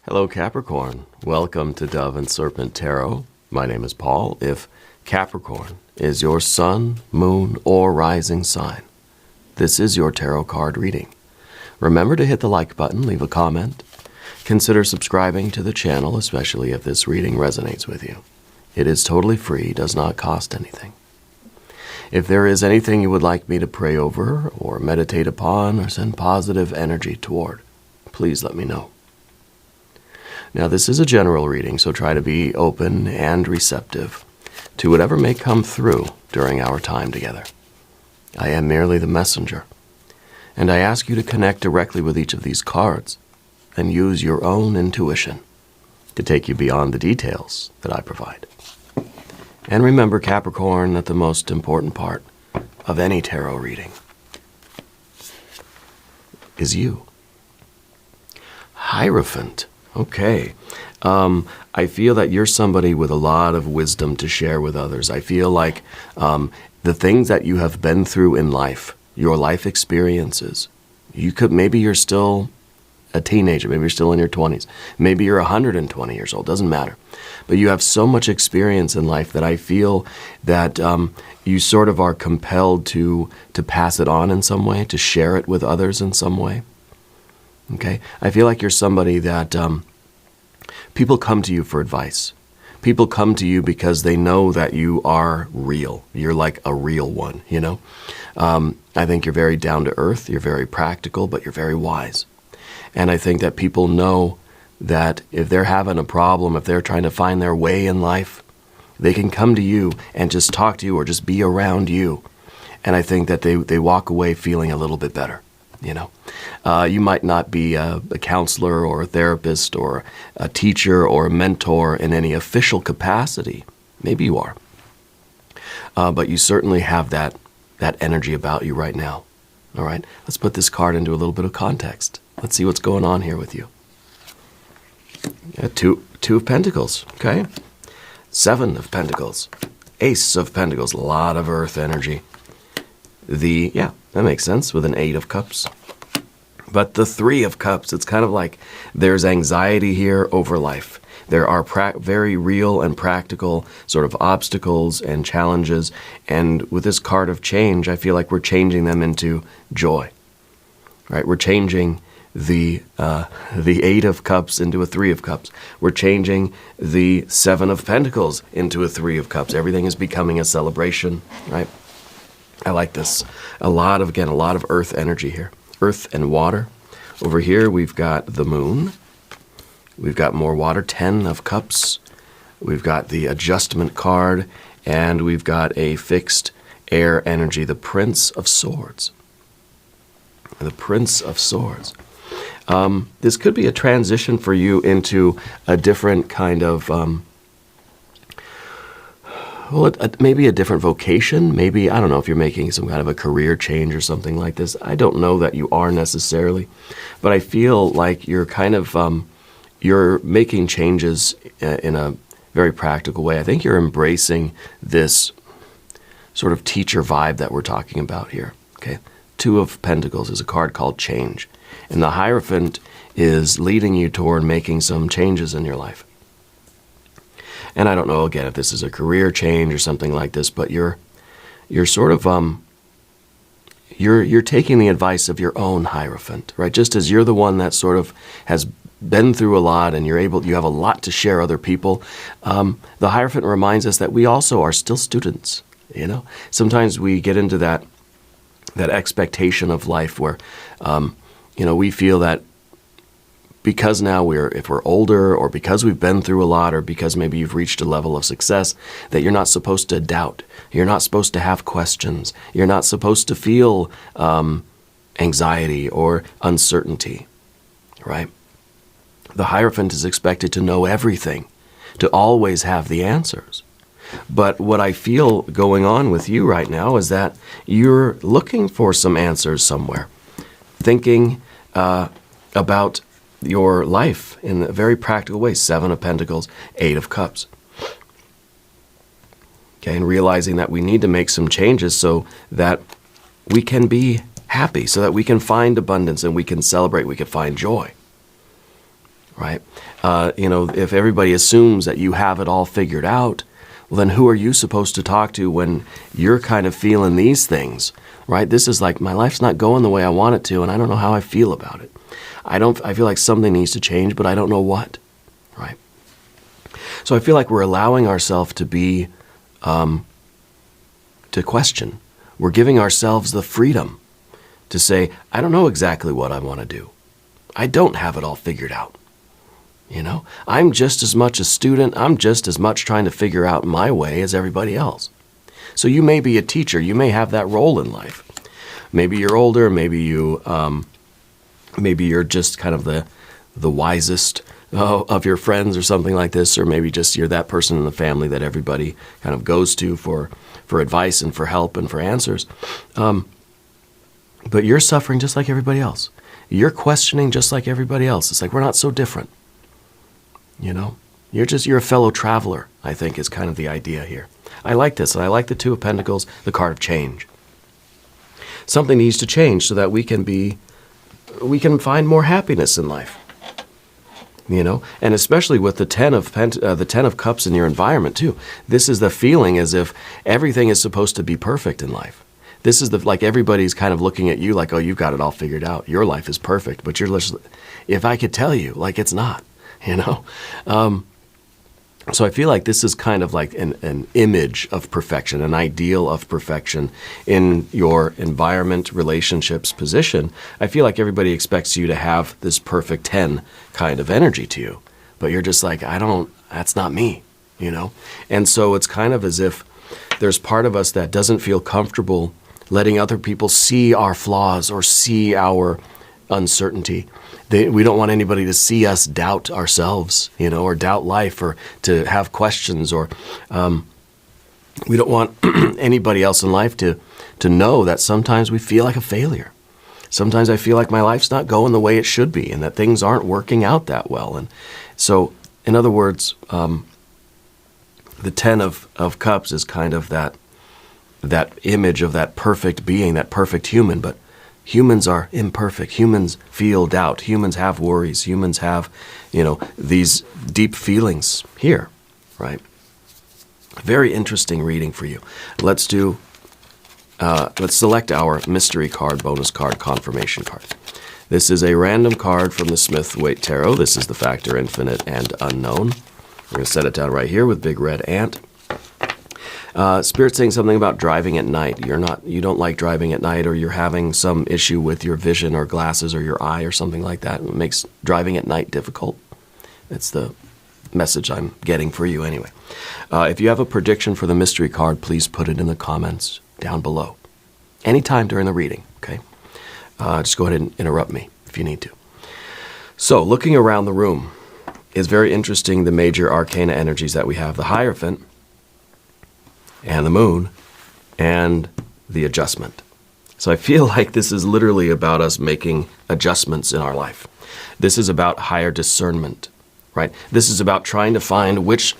Hello, Capricorn. Welcome to Dove and Serpent Tarot. My name is Paul. If Capricorn is your sun, moon, or rising sign, this is your tarot card reading. Remember to hit the like button, leave a comment. Consider subscribing to the channel, especially if this reading resonates with you. It is totally free, does not cost anything. If there is anything you would like me to pray over or meditate upon or send positive energy toward, please let me know. Now, this is a general reading, so try to be open and receptive to whatever may come through during our time together. I am merely the messenger, and I ask you to connect directly with each of these cards and use your own intuition to take you beyond the details that I provide. And remember, Capricorn, that the most important part of any tarot reading is you. Hierophant. Okay. I feel that you're somebody with a lot of wisdom to share with others. I feel like the things that you have been through in life, your life experiences, maybe you're still a teenager, maybe you're still in your 20s, maybe you're 120 years old, doesn't matter. But you have so much experience in life that I feel that you sort of are compelled to pass it on in some way, to share it with others in some way. Okay? I feel like you're somebody that people come to you for advice. People come to you because they know that you are real. You're like a real one, you know? I think you're very down to earth, you're very practical, but you're very wise. And I think that people know that if they're having a problem, if they're trying to find their way in life, they can come to you and just talk to you or just be around you. And I think that they walk away feeling a little bit better. You know, you might not be a counselor or a therapist or a teacher or a mentor in any official capacity. Maybe you are. But you certainly have that energy about you right now. All right, let's put this card into a little bit of context. Let's see what's going on here with you. Two of Pentacles, okay? Seven of Pentacles. Ace of Pentacles, a lot of earth energy. Yeah, that makes sense with an Eight of Cups. But the Three of Cups, it's kind of like there's anxiety here over life. There are very real and practical sort of obstacles and challenges. And with this card of change, I feel like we're changing them into joy. Right? We're changing the Eight of Cups into a Three of Cups. We're changing the Seven of Pentacles into a Three of Cups. Everything is becoming a celebration, right? I like this. A lot of earth energy here. Earth and water. Over here, we've got the moon. We've got more water, 10 of cups. We've got the adjustment card, and we've got a fixed air energy, the Prince of Swords. The Prince of Swords. This could be a transition for you into a different kind of maybe a different vocation. Maybe, I don't know if you're making some kind of a career change or something like this. I don't know that you are necessarily, but I feel like you're kind of, you're making changes in a very practical way. I think you're embracing this sort of teacher vibe that we're talking about here, okay? Two of Pentacles is a card called Change, and the Hierophant is leading you toward making some changes in your life. And I don't know, again, if this is a career change or something like this, but you're sort of, you're taking the advice of your own Hierophant, right? Just as you're the one that sort of has been through a lot and you have a lot to share other people, the Hierophant reminds us that we also are still students, you know? Sometimes we get into that expectation of life where, we feel that because now if we're older, or because we've been through a lot, or because maybe you've reached a level of success, that you're not supposed to doubt. You're not supposed to have questions. You're not supposed to feel anxiety or uncertainty, right? The Hierophant is expected to know everything, to always have the answers. But what I feel going on with you right now is that you're looking for some answers somewhere, thinking about your life in a very practical way. Seven of Pentacles, Eight of Cups. Okay, and realizing that we need to make some changes so that we can be happy, so that we can find abundance and we can celebrate, we can find joy. right? If everybody assumes that you have it all figured out, well, then who are you supposed to talk to when you're kind of feeling these things, right? This is like, my life's not going the way I want it to, and I don't know how I feel about it. I feel like something needs to change, but I don't know what, right? So I feel like we're allowing ourselves to be, to question. We're giving ourselves the freedom to say, I don't know exactly what I want to do. I don't have it all figured out. I'm just as much a student. I'm just as much trying to figure out my way as everybody else. So you may be a teacher. You may have that role in life. Maybe you're older. Maybe you're just kind of the wisest of your friends or something like this, or maybe just you're that person in the family that everybody kind of goes to for advice and for help and for answers. But you're suffering just like everybody else. You're questioning just like everybody else. It's like we're not so different. You're a fellow traveler, I think, is kind of the idea here. I like this. I like the Two of Pentacles, the card of change. Something needs to change so that we can find more happiness in life. And especially with the Ten of Cups in your environment too. This is the feeling as if everything is supposed to be perfect in life. This is like everybody's kind of looking at you like, oh, you've got it all figured out. Your life is perfect, but if I could tell you, like it's not. So I feel like this is kind of like an image of perfection, an ideal of perfection in your environment, relationships, position. I feel like everybody expects you to have this perfect 10 kind of energy to you, but you're just like, that's not me, And so it's kind of as if there's part of us that doesn't feel comfortable letting other people see our flaws or see our uncertainty. We don't want anybody to see us doubt ourselves, or doubt life, or to have questions, or we don't want anybody else in life to know that sometimes we feel like a failure. Sometimes I feel like my life's not going the way it should be, and that things aren't working out that well. And so, in other words, the Ten of Cups is kind of that image of that perfect being, that perfect human, but humans are imperfect. Humans feel doubt. Humans have worries. Humans have, these deep feelings here, right? Very interesting reading for you. Let's select our mystery card, bonus card, confirmation card. This is a random card from the Smith-Waite Tarot. This is the Factor, Infinite, and Unknown. We're going to set it down right here with Big Red Ant. Spirit's saying something about driving at night. You don't like driving at night, or you're having some issue with your vision or glasses or your eye or something like that. It makes driving at night difficult. It's the message I'm getting for you anyway. If you have a prediction for the mystery card, please put it in the comments down below. Anytime during the reading, okay? Just go ahead and interrupt me if you need to. So, looking around the room is very interesting, the major arcana energies that we have. The Hierophant, and the Moon, and the Adjustment. So I feel like this is literally about us making adjustments in our life. This is about higher discernment, right? This is about trying to find which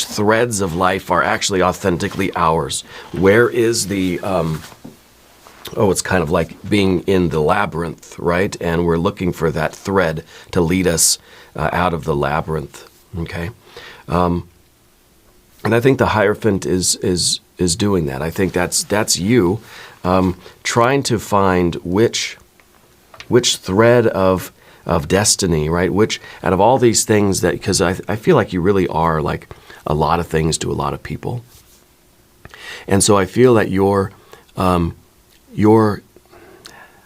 threads of life are actually authentically ours. Where is the, it's kind of like being in the labyrinth, right? And we're looking for that thread to lead us out of the labyrinth, okay? And I think the Hierophant is doing that. I think that's you trying to find which thread of destiny, right? Which out of all these things that, because I feel like you really are like a lot of things to a lot of people, and so I feel that your I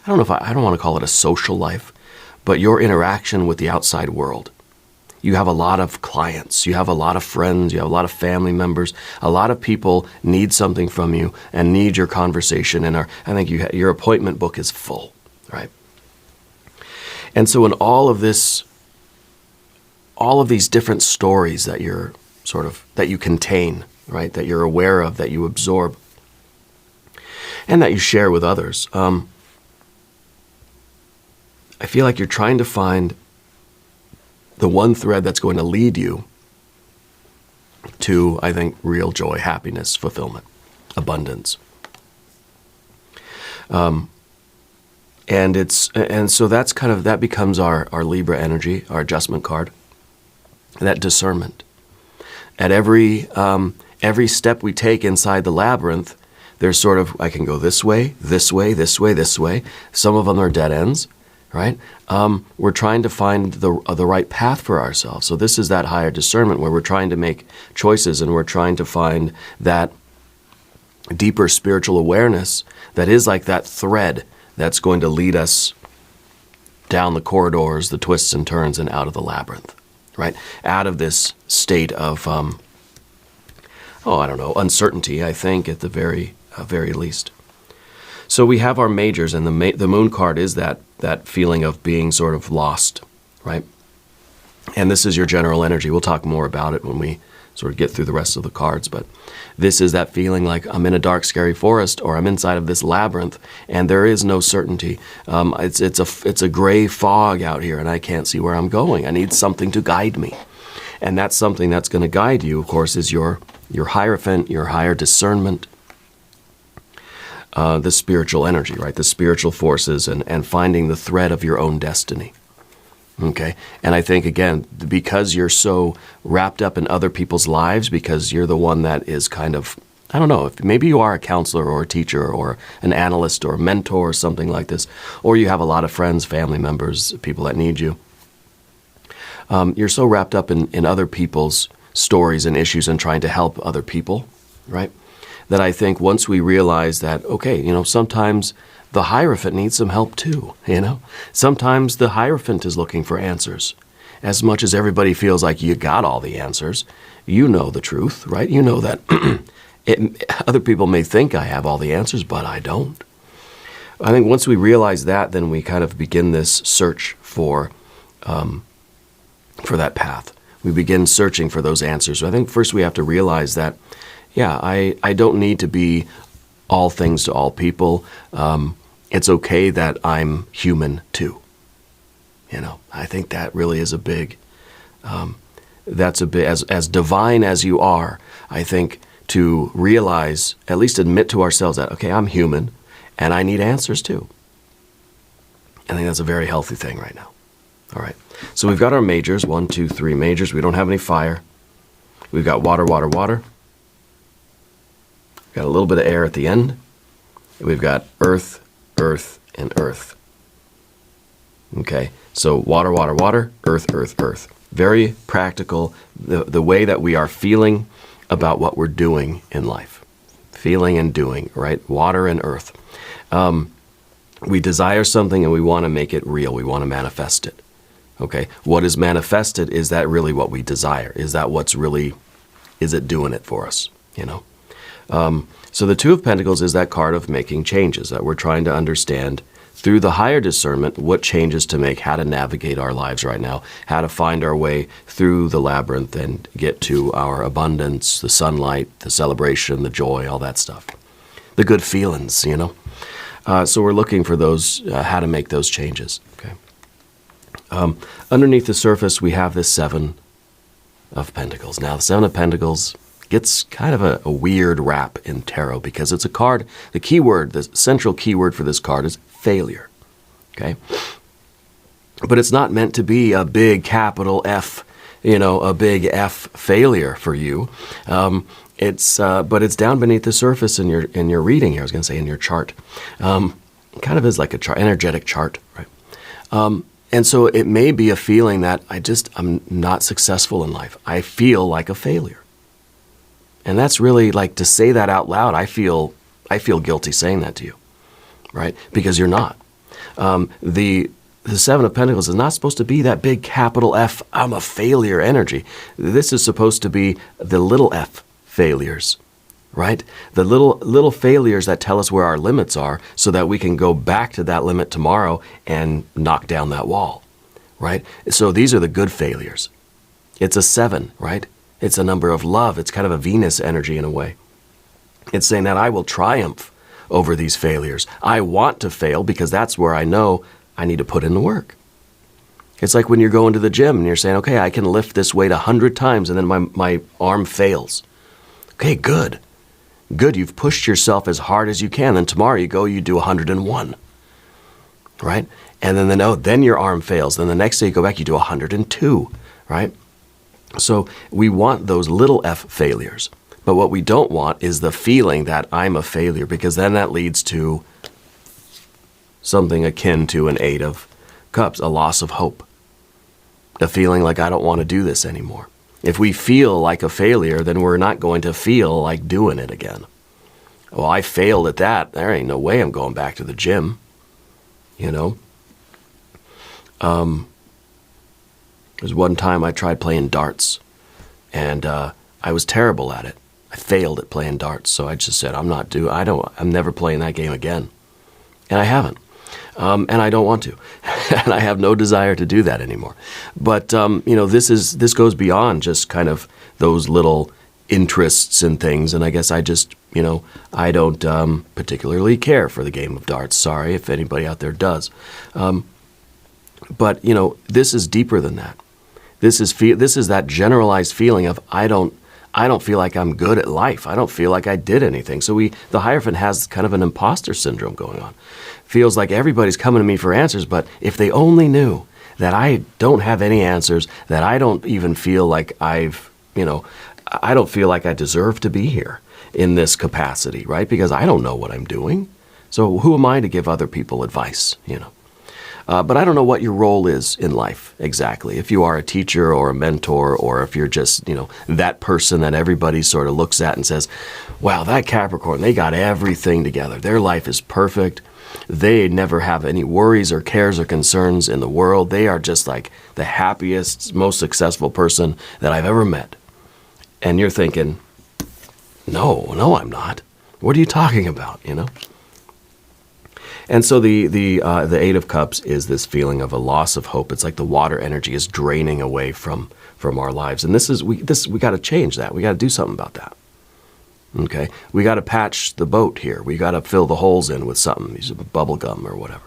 don't want to call it a social life, but your interaction with the outside world. You have a lot of clients, you have a lot of friends, you have a lot of family members. A lot of people need something from you and need your conversation, and I think your appointment book is full, right? And so in all of these different stories that that you contain, right, that you're aware of, that you absorb, and that you share with others, I feel like you're trying to find the one thread that's going to lead you to, I think, real joy, happiness, fulfillment, abundance. And so that's that becomes our Libra energy, our adjustment card, that discernment. At every step we take inside the labyrinth, there's sort of, I can go this way, this way, this way, this way. Some of them are dead ends, right? We're trying to find the right path for ourselves. So this is that higher discernment where we're trying to make choices and we're trying to find that deeper spiritual awareness that is like that thread that's going to lead us down the corridors, the twists and turns, and out of the labyrinth, right? Out of this state of, uncertainty, I think, at the very least. So we have our majors, and the moon card is that feeling of being sort of lost, right? And this is your general energy. We'll talk more about it when we sort of get through the rest of the cards, but this is that feeling like I'm in a dark, scary forest, or I'm inside of this labyrinth, and there is no certainty. It's a gray fog out here, and I can't see where I'm going. I need something to guide me, and that's something that's going to guide you. Of course, is your Hierophant, your higher discernment, the spiritual energy, right? The spiritual forces, and finding the thread of your own destiny. Okay, and I think, again, because you're so wrapped up in other people's lives, because you're the one that is kind of, I don't know, if maybe you are a counselor or a teacher or an analyst or a mentor or something like this, or you have a lot of friends, family members, people that need you. You're so wrapped up in other people's stories and issues and trying to help other people, right? That I think once we realize that, okay, sometimes the Hierophant needs some help too, Sometimes the Hierophant is looking for answers. As much as everybody feels like you got all the answers, you know the truth, right? You know that other people may think I have all the answers, but I don't. I think once we realize that, then we kind of begin this search for that path. We begin searching for those answers. So I think first we have to realize that, I don't need to be all things to all people. It's okay that I'm human too. I think that really is a big, that's a bit, as divine as you are, I think to realize, at least admit to ourselves that, okay, I'm human and I need answers too. I think that's a very healthy thing right now. All right. So we've got our majors, 1, 2, 3 majors. We don't have any fire. We've got water, water, water. We've got a little bit of air at the end. We've got earth, earth, and earth. Okay, so water, water, water, earth, earth, earth. Very practical, the way that we are feeling about what we're doing in life. Feeling and doing, right? Water and earth. We desire something and we want to make it real. We want to manifest it. Okay, what is manifested, is that really what we desire? Is that what's really, is it doing it for us? So the Two of Pentacles is that card of making changes, that we're trying to understand through the higher discernment what changes to make, how to navigate our lives right now, how to find our way through the labyrinth and get to our abundance, the sunlight, the celebration, the joy, all that stuff. The good feelings, So we're looking for those, how to make those changes. Okay. Underneath the surface, we have this Seven of Pentacles. Now, the Seven of Pentacles gets kind of a weird rap in tarot because it's a card, the central keyword for this card is failure, okay? But it's not meant to be a big capital F, a big F failure for you. But it's down beneath the surface in your reading here. I was going to say in your chart. It kind of is like a chart, energetic chart, right? And so it may be a feeling that I'm not successful in life. I feel like a failure. And that's really like, to say that out loud, I feel guilty saying that to you, right? Because you're not. The Seven of Pentacles is not supposed to be that big capital F, I'm a failure energy. This is supposed to be the little f failures, right? The little failures that tell us where our limits are so that we can go back to that limit tomorrow and knock down that wall, right? So these are the good failures. It's a 7, right? It's a number of love. It's kind of a Venus energy in a way. It's saying that I will triumph over these failures. I want to fail because that's where I know I need to put in the work. It's like when you're going to the gym and you're saying, okay, I can lift this weight 100 times and then my arm fails. Okay, good. Good, you've pushed yourself as hard as you can. Then tomorrow you go, you do 101. right? And then your arm fails. Then the next day you go back, you do 102, right? So we want those little f failures. But what we don't want is the feeling that I'm a failure, because then that leads to something akin to an 8 of Cups, a loss of hope. A feeling like I don't want to do this anymore. If we feel like a failure, then we're not going to feel like doing it again. Well, I failed at that. There ain't no way I'm going back to the gym. You know? There's one time I tried playing darts, and I was terrible at it. I failed at playing darts, so I just said, I'm never playing that game again. And I haven't. And I don't want to. And I have no desire to do that anymore. But, this goes beyond just kind of those little interests and things. And I guess I just, I don't particularly care for the game of darts. Sorry if anybody out there does. But, this is deeper than that. This is that generalized feeling of I don't feel like I'm good at life. I don't feel like I did anything. So the Hierophant has kind of an imposter syndrome going on. Feels like everybody's coming to me for answers, but if they only knew that I don't have any answers, that I don't even feel like I don't feel like I deserve to be here in this capacity, right? Because I don't know what I'm doing. So who am I to give other people advice, But I don't know what your role is in life exactly. If you are a teacher or a mentor, or if you're just, that person that everybody sort of looks at and says, wow, that Capricorn, they got everything together. Their life is perfect. They never have any worries or cares or concerns in the world. They are just like the happiest, most successful person that I've ever met. And you're thinking, no, I'm not. What are you talking about, And so the 8 of Cups is this feeling of a loss of hope. It's like the water energy is draining away from our lives, and we got to change that. We got to do something about that. Okay, we got to patch the boat here. We got to fill the holes in with something, use bubble gum or whatever.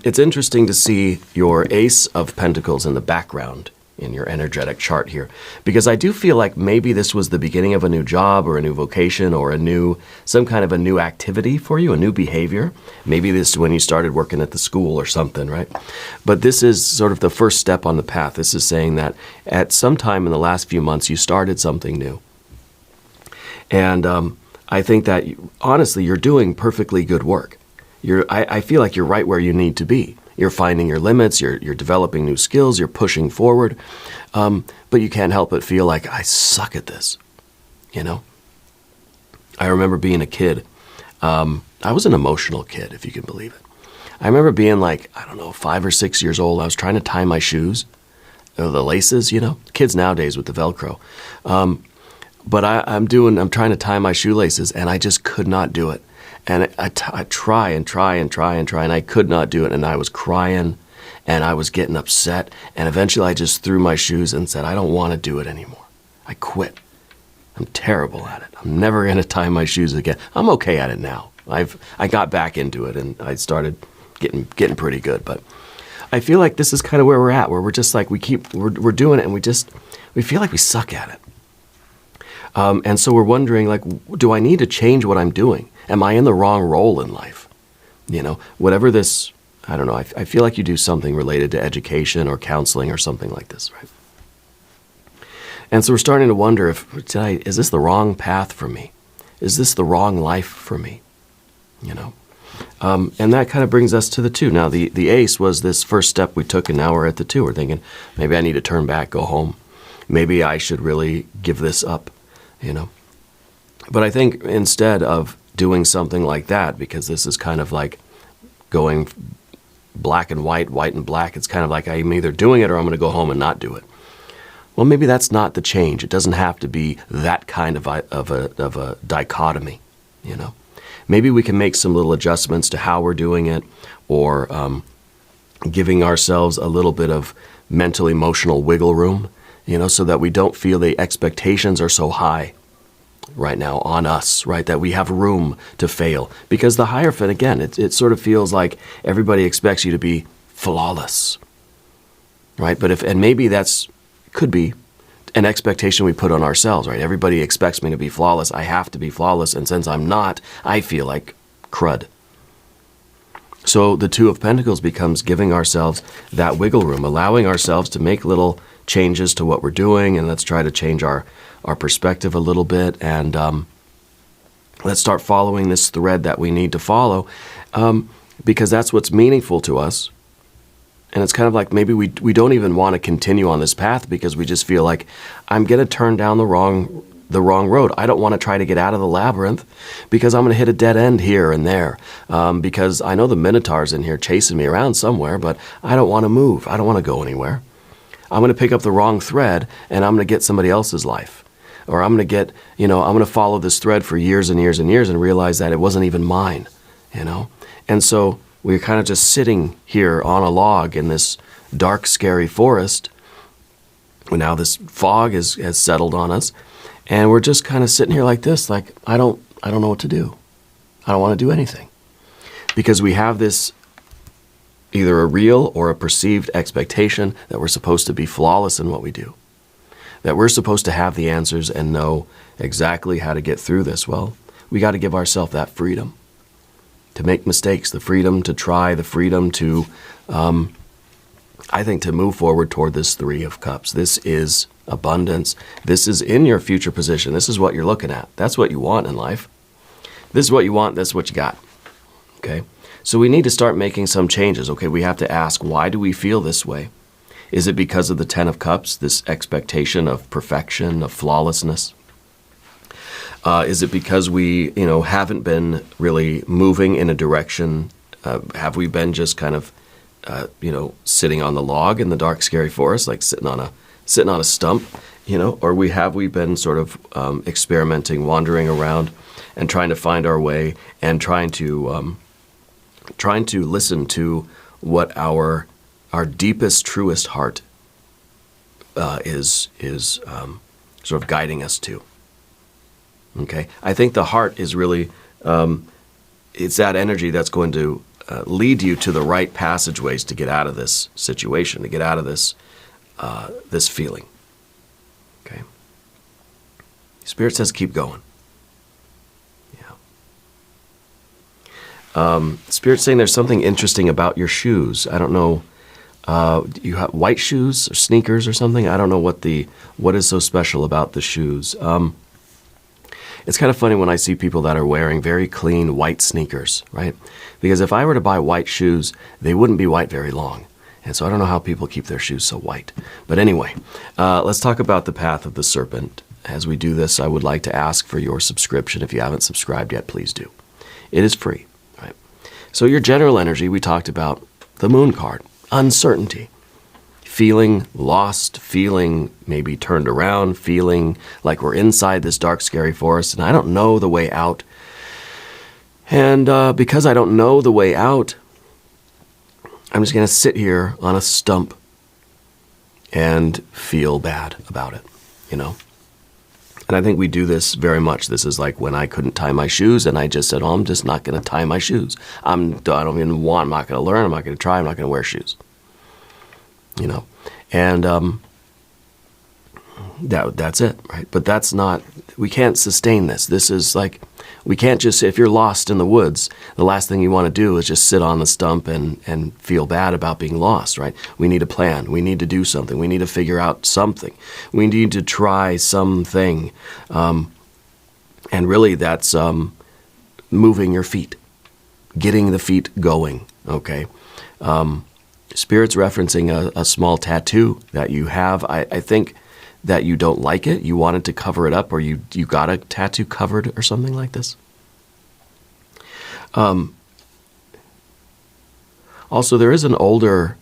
It's interesting to see your Ace of Pentacles in the background in your energetic chart here, because I do feel like maybe this was the beginning of a new job or a new vocation or some kind of a new activity for you, a new behavior. Maybe this is when you started working at the school or something, right? But this is sort of the first step on the path. This is saying that at some time in the last few months, you started something new. And I think that, honestly, you're doing perfectly good work. I feel like you're right where you need to be. You're finding your limits, you're developing new skills, you're pushing forward, but you can't help but feel like, I suck at this, I remember being a kid. I was an emotional kid, if you can believe it. I remember being like, 5 or 6 years old. I was trying to tie my shoes, the laces, kids nowadays with the Velcro. But I'm trying to tie my shoelaces, and I just could not do it. And I try, and I could not do it. And I was crying, and I was getting upset. And eventually I just threw my shoes and said, I don't want to do it anymore. I quit. I'm terrible at it. I'm never going to tie my shoes again. I'm okay at it now. I got back into it, and I started getting pretty good. But I feel like this is kind of where we're at, where we're just like, we're doing it, and we feel like we suck at it. And so we're wondering, like, do I need to change what I'm doing? Am I in the wrong role in life? Whatever this, I don't know. I feel like you do something related to education or counseling or something like this, right? And so we're starting to wonder is this the wrong path for me? Is this the wrong life for me? And that kind of brings us to the 2. Now, the Ace was this first step we took, and now we're at the 2. We're thinking, maybe I need to turn back, go home. Maybe I should really give this up. But I think instead of doing something like that, because this is kind of like going black and white, white and black, it's kind of like I'm either doing it or I'm going to go home and not do it. Well, maybe that's not the change. It doesn't have to be that kind of a dichotomy, Maybe we can make some little adjustments to how we're doing it, or giving ourselves a little bit of mental, emotional wiggle room, so that we don't feel the expectations are so high right now on us, right? That we have room to fail. Because the Hierophant, again, it sort of feels like everybody expects you to be flawless, right? And maybe could be an expectation we put on ourselves, right? Everybody expects me to be flawless. I have to be flawless. And since I'm not, I feel like crud. So the Two of Pentacles becomes giving ourselves that wiggle room, allowing ourselves to make little changes to what we're doing, and let's try to change our perspective a little bit, and let's start following this thread that we need to follow, because that's what's meaningful to us. And it's kind of like maybe we don't even want to continue on this path because we just feel like I'm going to turn down the wrong road. I don't want to try to get out of the labyrinth because I'm going to hit a dead end here and there, because I know the Minotaur's in here chasing me around somewhere, but I don't want to move. I don't want to go anywhere. I'm going to pick up the wrong thread and I'm going to get somebody else's life. Or I'm going to get, I'm going to follow this thread for years and years and years and realize that it wasn't even mine, And so we're kind of just sitting here on a log in this dark, scary forest. Now this fog has settled on us, and we're just kind of sitting here like this, like, I don't know what to do. I don't want to do anything. Because we have this either a real or a perceived expectation that we're supposed to be flawless in what we do. That we're supposed to have the answers and know exactly how to get through this. Well, we got to give ourselves that freedom to make mistakes, the freedom to try, the freedom to, I think, to move forward toward this Three of Cups. This is abundance. This is in your future position. This is what you're looking at. That's what you want in life. This is what you want. That's what you got. Okay? So we need to start making some changes. Okay, we have to ask, why do we feel this way? Is it because of the Ten of Cups, this expectation of perfection, of flawlessness? Is it because we, haven't been really moving in a direction? Have we been just kind of, sitting on the log in the dark, scary forest, like sitting on a stump, Or have we been sort of experimenting, wandering around, and trying to find our way, and trying to listen to what our deepest, truest heart is sort of guiding us to. Okay, I think the heart is really, it's that energy that's going to lead you to the right passageways to get out of this situation, to get out of this feeling. Okay, Spirit says keep going. Yeah. Spirit's saying there's something interesting about your shoes. I don't know. You have white shoes or sneakers or something. I don't know what is so special about the shoes. It's kind of funny when I see people that are wearing very clean white sneakers, right? Because if I were to buy white shoes, they wouldn't be white very long. And so I don't know how people keep their shoes so white. But anyway, let's talk about the path of the serpent. As we do this, I would like to ask for your subscription. If you haven't subscribed yet, please do. It is free, right? So your general energy, we talked about the moon card, uncertainty. Feeling lost, feeling maybe turned around, feeling like we're inside this dark, scary forest, and I don't know the way out. And because I don't know the way out, I'm just going to sit here on a stump and feel bad about it, And I think we do this very much. This is like when I couldn't tie my shoes, and I just said, I'm just not going to tie my shoes. I'm not going to learn, I'm not going to try, I'm not going to wear shoes. And that's it, right? But that's not, we can't sustain this. This is like, we can't just, if you're lost in the woods, the last thing you want to do is just sit on the stump and feel bad about being lost, right? We need a plan. We need to do something. We need to figure out something. We need to try something. And really that's moving your feet, getting the feet going, okay? Spirit's referencing a small tattoo that you have. I think that you don't like it. You wanted to cover it up, or you got a tattoo covered or something like this. Also, there's an older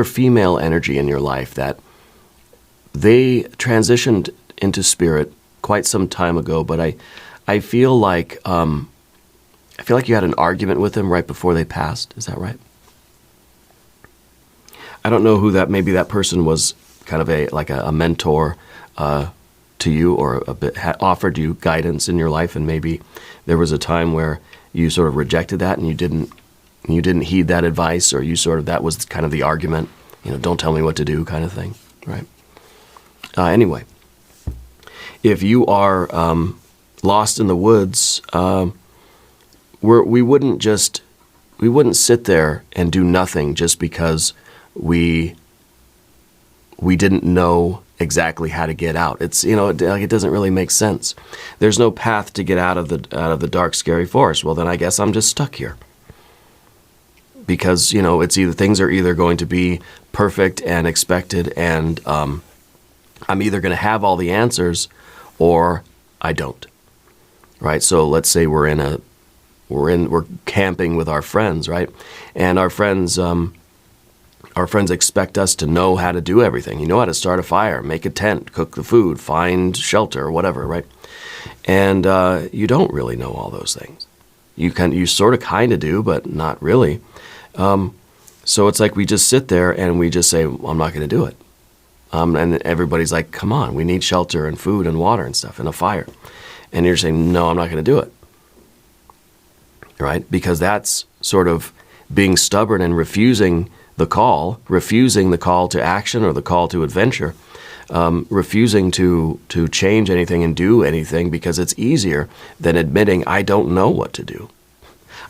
female energy in your life that they transitioned into spirit quite some time ago, but I feel like you had an argument with them right before they passed. Is that right? I don't know who that, maybe that person was kind of a mentor to you, or offered you guidance in your life, and maybe there was a time where you sort of rejected that and you didn't heed that advice, or that was kind of the argument, don't tell me what to do kind of thing, right? Anyway, if you are lost in the woods, we wouldn't sit there and do nothing just because we didn't know exactly how to get out. It's, it doesn't really make sense. There's no path to get out of the dark, scary forest. Well, then I guess I'm just stuck here. Because, it's either things are either going to be perfect and expected, and I'm either going to have all the answers or I don't. Right? So let's say we're camping with our friends, right? And our friends expect us to know how to do everything. You know how to start a fire, make a tent, cook the food, find shelter, or whatever, right? And you don't really know all those things. You sort of kind of do, but not really. So it's like we just sit there and we just say, well, I'm not going to do it. And everybody's like, come on, we need shelter and food and water and stuff and a fire. And you're saying, no, I'm not going to do it. Right? Because that's sort of being stubborn and refusing the call to action or the call to adventure, refusing to change anything and do anything because it's easier than admitting I don't know what to do.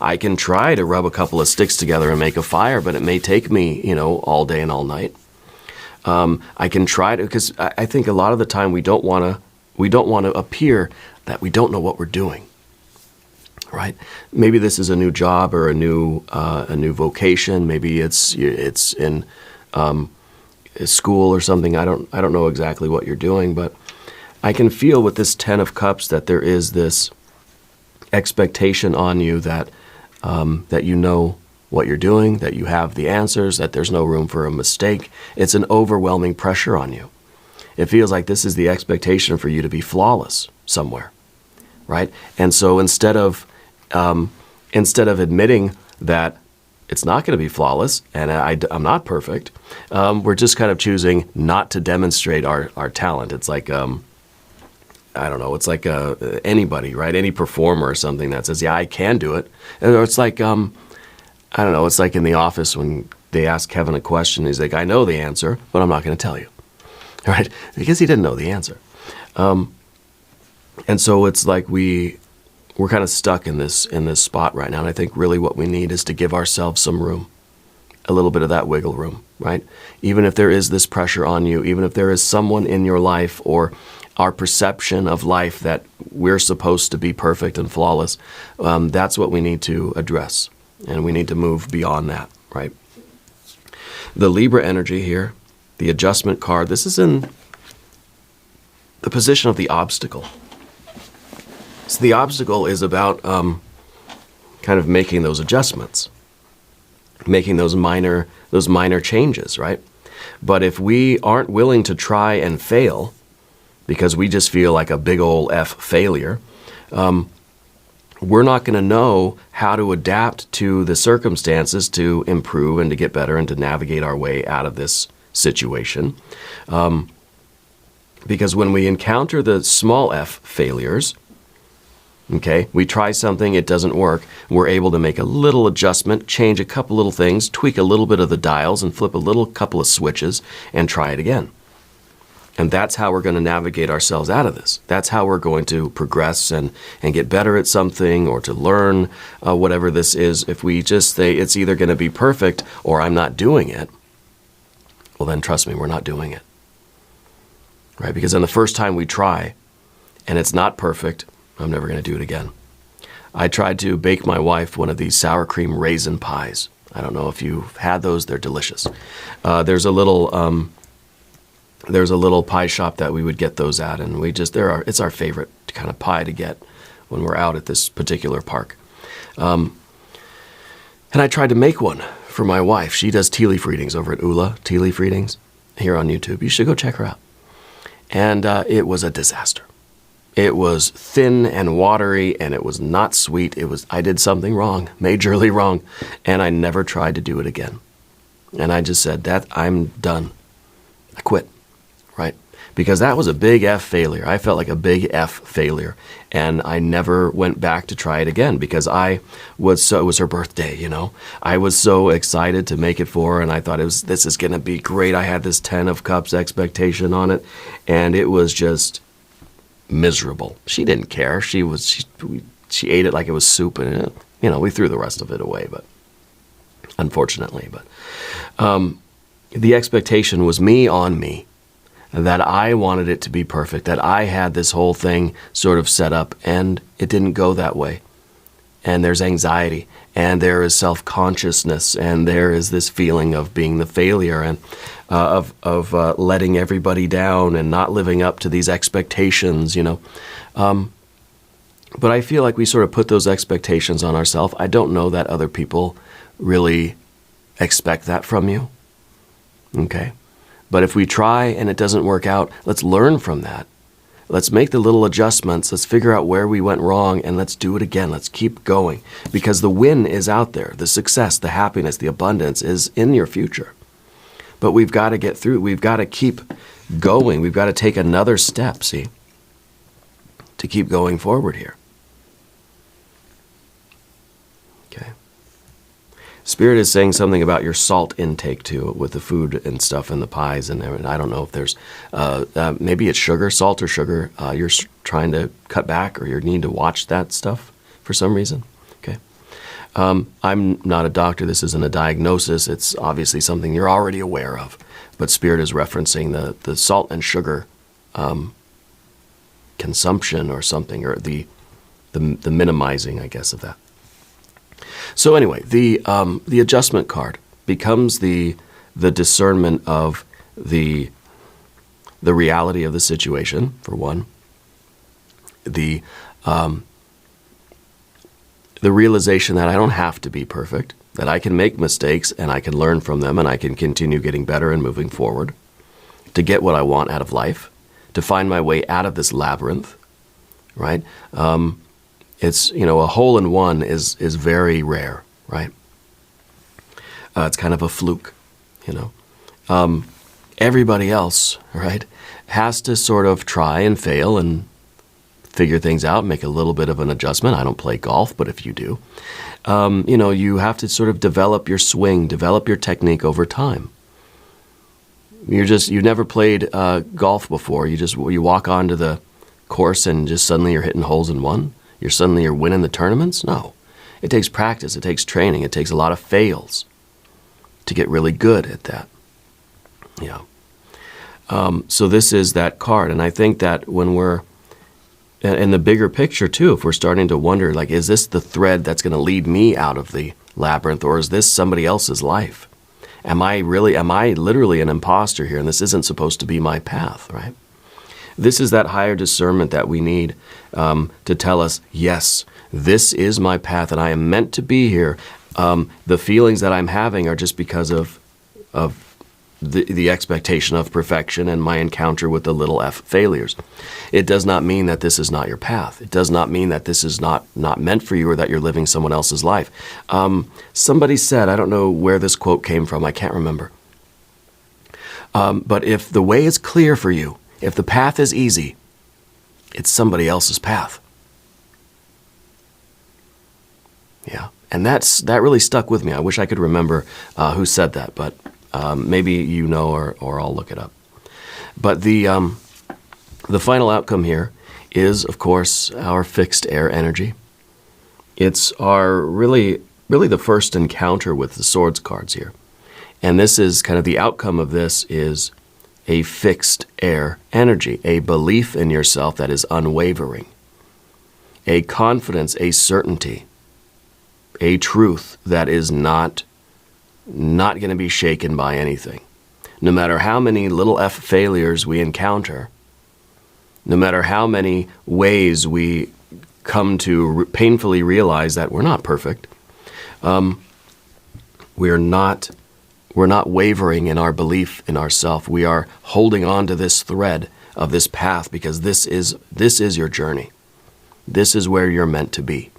I can try to rub a couple of sticks together and make a fire, but it may take me, all day and all night. I can try to, because I think a lot of the time we don't want to appear that we don't know what we're doing. Right? Maybe this is a new job or a new vocation. Maybe it's in school or something. I don't know exactly what you're doing, but I can feel with this Ten of Cups that there is this expectation on you that you know what you're doing, that you have the answers, that there's no room for a mistake. It's an overwhelming pressure on you. It feels like this is the expectation for you to be flawless somewhere, right? And so instead of admitting that it's not going to be flawless and I'm not perfect, we're just kind of choosing not to demonstrate our talent. It's like, I don't know, it's like anybody, right? Any performer or something that says, yeah, I can do it. Or it's like, I don't know, it's like in The Office when they ask Kevin a question, he's like, I know the answer, but I'm not going to tell you, right? Because he didn't know the answer. And so it's like we're kind of stuck in this spot right now. And I think really what we need is to give ourselves some room, a little bit of that wiggle room, right? Even if there is this pressure on you, even if there is someone in your life or our perception of life that we're supposed to be perfect and flawless, that's what we need to address. And we need to move beyond that, right? The Libra energy here, the adjustment card, this is in the position of the obstacle. So the obstacle is about kind of making those adjustments, making those minor changes, right? But if we aren't willing to try and fail, because we just feel like a big old F failure, we're not going to know how to adapt to the circumstances to improve and to get better and to navigate our way out of this situation. Because when we encounter the small f failures, okay, we try something, it doesn't work, we're able to make a little adjustment, change a couple little things, tweak a little bit of the dials and flip a couple of switches and try it again. And that's how we're going to navigate ourselves out of this. That's how we're going to progress and get better at something or to learn whatever this is. If we just say it's either going to be perfect or I'm not doing it, well then trust me, we're not doing it. Right? Because then the first time we try and it's not perfect, I'm never going to do it again. I tried to bake my wife one of these sour cream raisin pies. I don't know if you've had those. They're delicious. There's a little pie shop that we would get those at, and it's our favorite kind of pie to get when we're out at this particular park. And I tried to make one for my wife. She does tea leaf readings over at Ula Tea Leaf Readings here on YouTube. You should go check her out. And it was a disaster. It was thin and watery, and it was not sweet. I did something wrong, majorly wrong, and I never tried to do it again. And I just said, I'm done. I quit, right? Because that was a big F failure. I felt like a big F failure, and I never went back to try it again because it was her birthday, you know. I was so excited to make it for her, and I thought this is going to be great. I had this 10 of Cups expectation on it, and it was just miserable. She didn't care. She ate it like it was soup, and we threw the rest of it away, but unfortunately. But the expectation was me on me, that I wanted it to be perfect, that I had this whole thing sort of set up, and it didn't go that way. And there's anxiety, and there is self-consciousness, and there is this feeling of being the failure, and of letting everybody down and not living up to these expectations, But I feel like we sort of put those expectations on ourselves. I don't know that other people really expect that from you. Okay? But if we try and it doesn't work out, let's learn from that. Let's make the little adjustments. Let's figure out where we went wrong, and let's do it again. Let's keep going. Because the win is out there. The success, the happiness, the abundance is in your future. But we've got to get through. We've got to keep going. We've got to take another step, see, to keep going forward here. Okay. Spirit is saying something about your salt intake too, with the food and stuff and the pies and everything. I don't know if there's, maybe it's sugar, salt or sugar. You're trying to cut back, or you need to watch that stuff for some reason. Okay. I'm not a doctor. This isn't a diagnosis. It's obviously something you're already aware of. But Spirit is referencing the salt and sugar consumption or something, or the minimizing, I guess, of that. So anyway, the adjustment card becomes the discernment of the reality of the situation, for one. The realization that I don't have to be perfect, that I can make mistakes and I can learn from them and I can continue getting better and moving forward to get what I want out of life, to find my way out of this labyrinth, right? It's, a hole in one is very rare, right? It's kind of a fluke, Everybody else, right, has to sort of try and fail and figure things out, make a little bit of an adjustment. I don't play golf, but if you do, you have to sort of develop your swing, develop your technique over time. You've never played golf before. You walk onto the course and just suddenly you're hitting holes in one. You're winning the tournaments? No. It takes practice. It takes training. It takes a lot of fails to get really good at that. Yeah. So this is that card. And I think that when we're in the bigger picture too, if we're starting to wonder, like, is this the thread that's going to lead me out of the labyrinth, or is this somebody else's life? Am I literally an imposter here, and this isn't supposed to be my path, right? This is that higher discernment that we need to tell us, yes, this is my path and I am meant to be here. The feelings that I'm having are just because of the expectation of perfection and my encounter with the little f failures. It does not mean that this is not your path. It does not mean that this is not meant for you, or that you're living someone else's life. Somebody said, I don't know where this quote came from, I can't remember. But if the way is clear for you, if the path is easy, it's somebody else's path. Yeah, and that really stuck with me. I wish I could remember who said that, but maybe you know, or I'll look it up. But the final outcome here is, of course, our fixed air energy. It's our really the first encounter with the swords cards here. And this is kind of the outcome of this is a fixed air energy, a belief in yourself that is unwavering, a confidence, a certainty, a truth that is not going to be shaken by anything. No matter how many little f failures we encounter, no matter how many ways we come to painfully realize that we're not perfect, we're not wavering in our belief in ourself. We are holding on to this thread of this path, because this is your journey. This is where you're meant to be.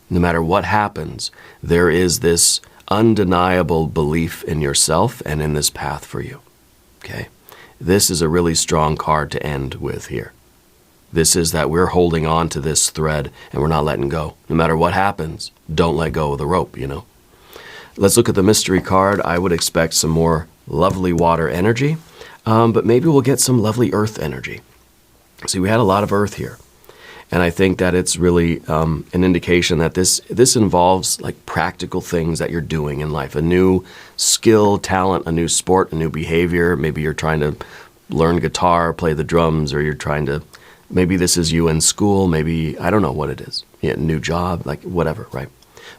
No matter what happens, there is this undeniable belief in yourself and in this path for you. Okay? This is a really strong card to end with here. This is that we're holding on to this thread and we're not letting go. No matter what happens, don't let go of the rope, Let's look at the mystery card. I would expect some more lovely water energy, but maybe we'll get some lovely earth energy. See, we had a lot of earth here. And I think that it's really an indication that this involves like practical things that you're doing in life, a new skill, talent, a new sport, a new behavior. Maybe you're trying to learn guitar, play the drums, or you're trying to, maybe this is you in school, maybe, I don't know what it is, yeah, new job, like whatever, right?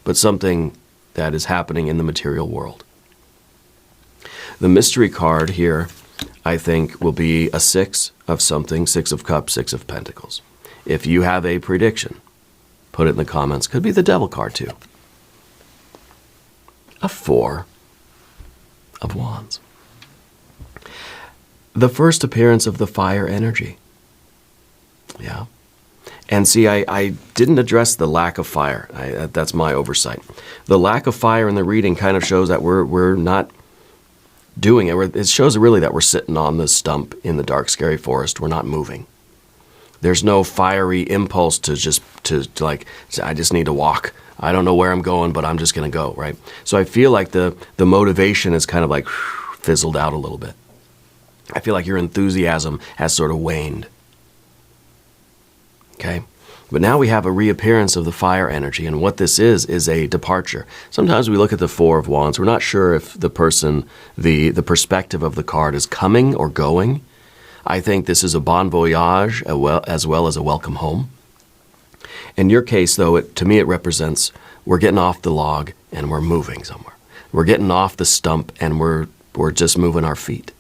But something that is happening in the material world. The mystery card here, I think, will be a 6 of something, 6 of cups, 6 of pentacles. If you have a prediction, put it in the comments. Could be the devil card too. A 4 of wands. The first appearance of the fire energy. Yeah. And see, I didn't address the lack of fire. That's my oversight. The lack of fire in the reading kind of shows that we're not doing it. It shows really that we're sitting on this stump in the dark, scary forest. We're not moving. There's no fiery impulse to like, I just need to walk. I don't know where I'm going, but I'm just going to go, right? So I feel like the motivation is kind of like fizzled out a little bit. I feel like your enthusiasm has sort of waned. Okay? But now we have a reappearance of the fire energy, and what this is a departure. Sometimes we look at the 4 of wands. We're not sure if the person, the perspective of the card is coming or going. I think this is a bon voyage as well as a welcome home. In your case, though, to me it represents we're getting off the log and we're moving somewhere. We're getting off the stump and we're just moving our feet,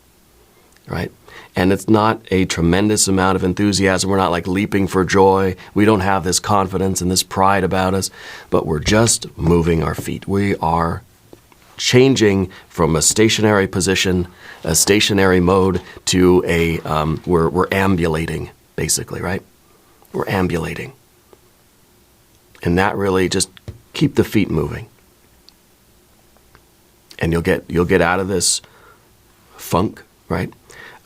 right? And it's not a tremendous amount of enthusiasm. We're not like leaping for joy. We don't have this confidence and this pride about us, but we're just moving our feet. We are changing from a stationary position, a stationary mode, to a, we're ambulating, basically, right? We're ambulating. And that really just keep the feet moving. And you'll get out of this funk, right?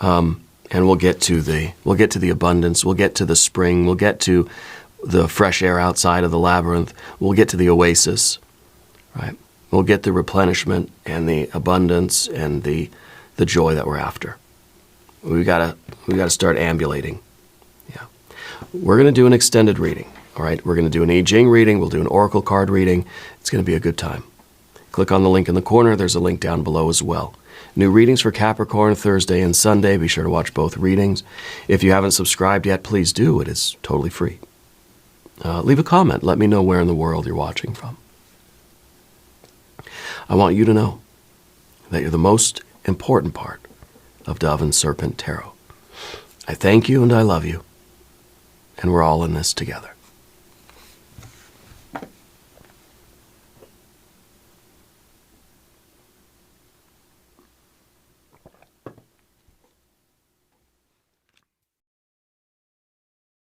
And we'll get to the abundance, we'll get to the spring, we'll get to the fresh air outside of the labyrinth, we'll get to the oasis, right? We'll get the replenishment and the abundance and the joy that we're after. We gotta start ambulating. Yeah. We're gonna do an extended reading. All right. We're gonna do an I Ching reading. We'll do an oracle card reading. It's gonna be a good time. Click on the link in the corner. There's a link down below as well. New readings for Capricorn Thursday and Sunday. Be sure to watch both readings. If you haven't subscribed yet, please do. It is totally free. Leave a comment. Let me know where in the world you're watching from. I want you to know that you're the most important part of Dove and Serpent Tarot. I thank you and I love you, and we're all in this together.